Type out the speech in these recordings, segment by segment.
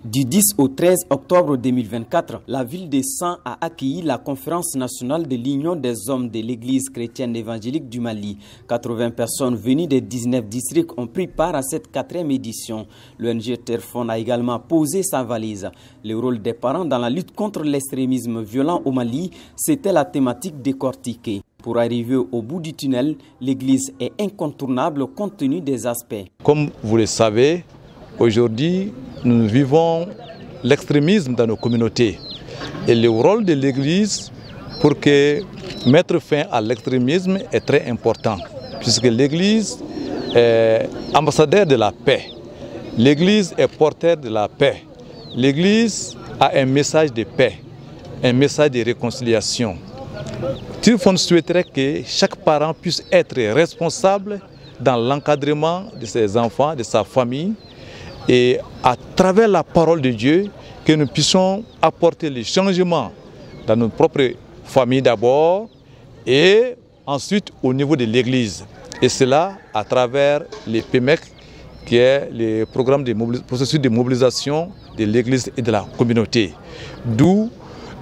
Du 10 au 13 octobre 2024, la ville de San a accueilli la conférence nationale de l'Union des hommes de l'Église chrétienne évangélique du Mali. 80 personnes venues des 19 districts ont pris part à cette 4e édition. L'ONG Terfon a également posé sa valise. Le rôle des parents dans la lutte contre l'extrémisme violent au Mali, c'était la thématique décortiquée. Pour arriver au bout du tunnel, l'Église est incontournable compte tenu des aspects. Comme vous le savez, aujourd'hui, nous vivons l'extrémisme dans nos communautés. Et le rôle de l'Église pour mettre fin à l'extrémisme est très important. Puisque l'Église est ambassadeur de la paix. L'Église est porteur de la paix. L'Église a un message de paix, un message de réconciliation. Terfon souhaiterait que chaque parent puisse être responsable dans l'encadrement de ses enfants, de sa famille, et à travers la parole de Dieu, que nous puissions apporter les changements dans notre propre famille d'abord et ensuite au niveau de l'Église. Et cela à travers les PMEC, qui est le programme de processus de mobilisation de l'Église et de la communauté. D'où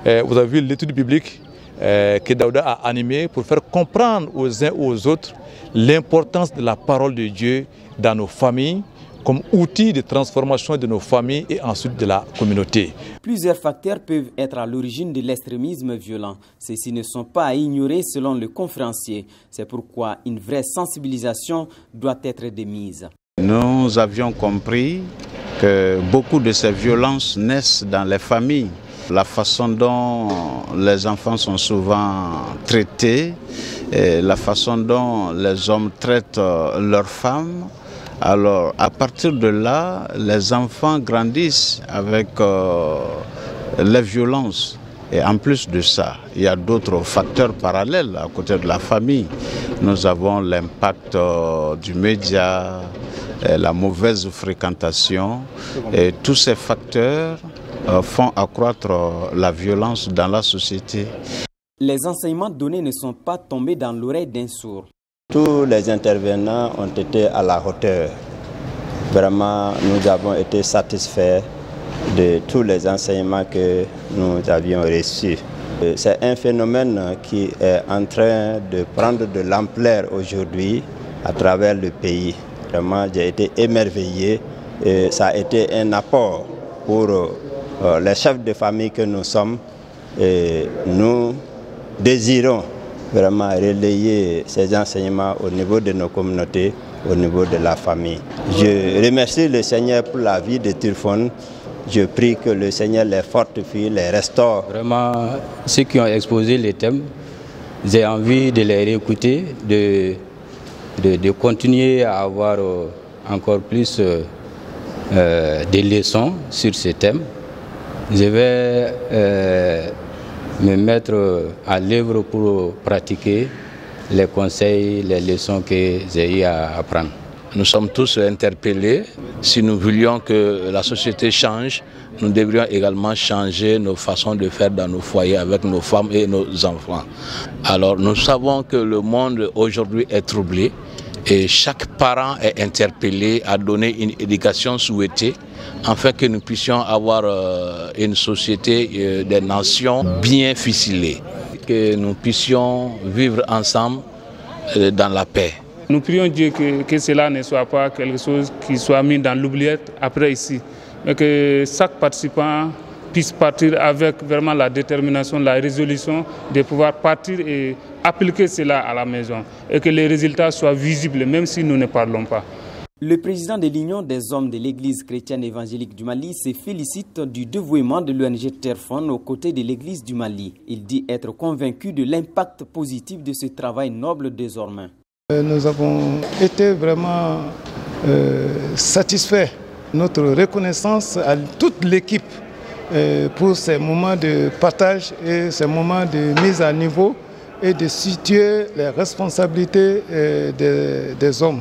vous avez vu l'étude biblique que Daouda a animée pour faire comprendre aux uns et aux autres l'importance de la parole de Dieu dans nos familles, comme outil de transformation de nos familles et ensuite de la communauté. Plusieurs facteurs peuvent être à l'origine de l'extrémisme violent. Ceux-ci ne sont pas à ignorer selon le conférencier. C'est pourquoi une vraie sensibilisation doit être démise. Nous avions compris que beaucoup de ces violences naissent dans les familles. La façon dont les enfants sont souvent traités, et la façon dont les hommes traitent leurs femmes. Alors, à partir de là, les enfants grandissent avec les violences. Et en plus de ça, il y a d'autres facteurs parallèles à côté de la famille. Nous avons l'impact du média, la mauvaise fréquentation. Et tous ces facteurs font accroître la violence dans la société. Les enseignements donnés ne sont pas tombés dans l'oreille d'un sourd. Tous les intervenants ont été à la hauteur. Vraiment, nous avons été satisfaits de tous les enseignements que nous avions reçus. C'est un phénomène qui est en train de prendre de l'ampleur aujourd'hui à travers le pays. Vraiment, j'ai été émerveillé et ça a été un apport pour les chefs de famille que nous sommes. Et nous désirons vraiment relayer ces enseignements au niveau de nos communautés, au niveau de la famille. Je remercie le Seigneur pour la vie de Terfon. Je prie que le Seigneur les fortifie, les restaure. Vraiment, ceux qui ont exposé les thèmes, j'ai envie de les réécouter, de continuer à avoir encore plus des leçons sur ces thèmes. Je vais me mettre à l'œuvre pour pratiquer les conseils, les leçons que j'ai eu à apprendre. Nous sommes tous interpellés. Si nous voulions que la société change, nous devrions également changer nos façons de faire dans nos foyers avec nos femmes et nos enfants. Alors nous savons que le monde aujourd'hui est troublé et chaque parent est interpellé à donner une éducation souhaitée afin que nous puissions avoir une société des nations bien ficelée, que nous puissions vivre ensemble dans la paix. Nous prions Dieu que cela ne soit pas quelque chose qui soit mis dans l'oubliette après ici, mais que chaque participant puisse partir avec vraiment la détermination, la résolution de pouvoir partir et appliquer cela à la maison et que les résultats soient visibles même si nous ne parlons pas. Le président de l'Union des hommes de l'Église chrétienne évangélique du Mali se félicite du dévouement de l'ONG Terfon aux côtés de l'Église du Mali. Il dit être convaincu de l'impact positif de ce travail noble désormais. Nous avons été vraiment satisfaits. Notre reconnaissance à toute l'équipe pour ces moments de partage et ces moments de mise à niveau et de situer les responsabilités des hommes.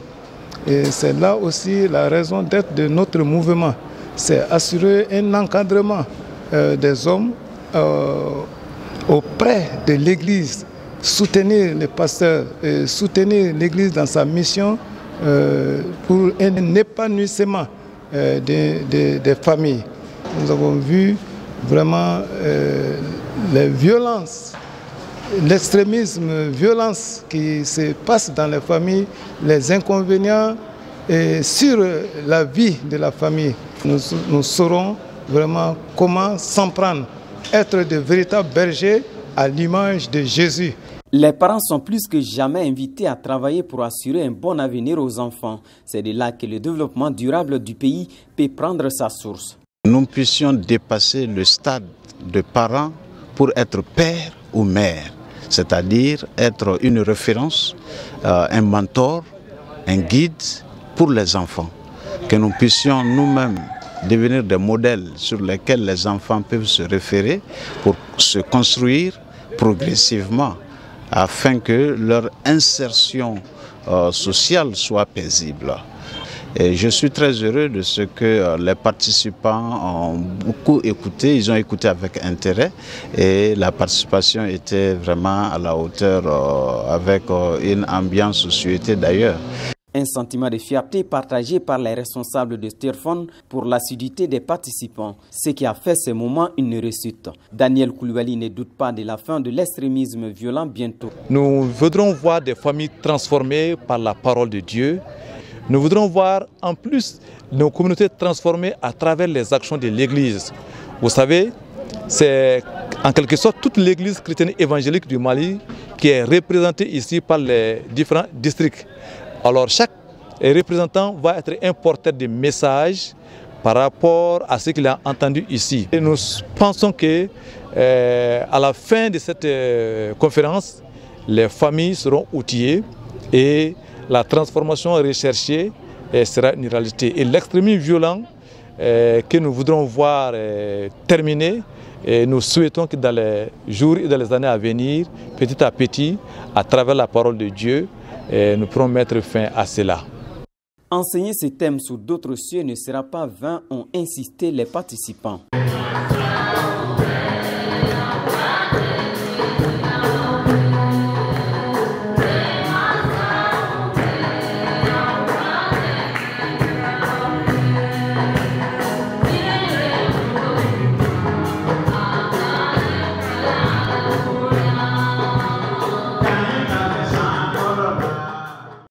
Et c'est là aussi la raison d'être de notre mouvement. C'est assurer un encadrement des hommes auprès de l'Église, soutenir les pasteurs, soutenir l'Église dans sa mission pour un épanouissement des familles. nous avons vu vraiment les violences, l'extrémisme, violence qui se passe dans les familles, les inconvénients sur la vie de la famille. Nous saurons vraiment comment s'en prendre, être de véritables bergers à l'image de Jésus. Les parents sont plus que jamais invités à travailler pour assurer un bon avenir aux enfants. C'est de là que le développement durable du pays peut prendre sa source. Nous puissions dépasser le stade de parents pour être père ou mère, c'est-à-dire être une référence, un mentor, un guide pour les enfants. Que nous puissions nous-mêmes devenir des modèles sur lesquels les enfants peuvent se référer pour se construire progressivement afin que leur insertion sociale soit paisible. Et je suis très heureux de ce que les participants ont beaucoup écouté, ils ont écouté avec intérêt et la participation était vraiment à la hauteur avec une ambiance société d'ailleurs. Un sentiment de fierté partagé par les responsables de Stéphane pour l'assiduité des participants, ce qui a fait ce moment une réussite. Daniel Koulibaly ne doute pas de la fin de l'extrémisme violent bientôt. Nous voudrons voir des familles transformées par la parole de Dieu. Nous voudrons voir en plus nos communautés transformées à travers les actions de l'Église. Vous savez, c'est en quelque sorte toute l'Église chrétienne évangélique du Mali qui est représentée ici par les différents districts. Alors chaque représentant va être un porteur de messages par rapport à ce qu'il a entendu ici. Et nous pensons que à la fin de cette conférence, les familles seront outillées et la transformation recherchée sera une réalité. Et l'extrémisme violent que nous voudrons voir terminer, et nous souhaitons que dans les jours et dans les années à venir, petit à petit, à travers la parole de Dieu, nous pourrons mettre fin à cela. Enseigner ces thèmes sur d'autres cieux ne sera pas vain, ont insisté les participants.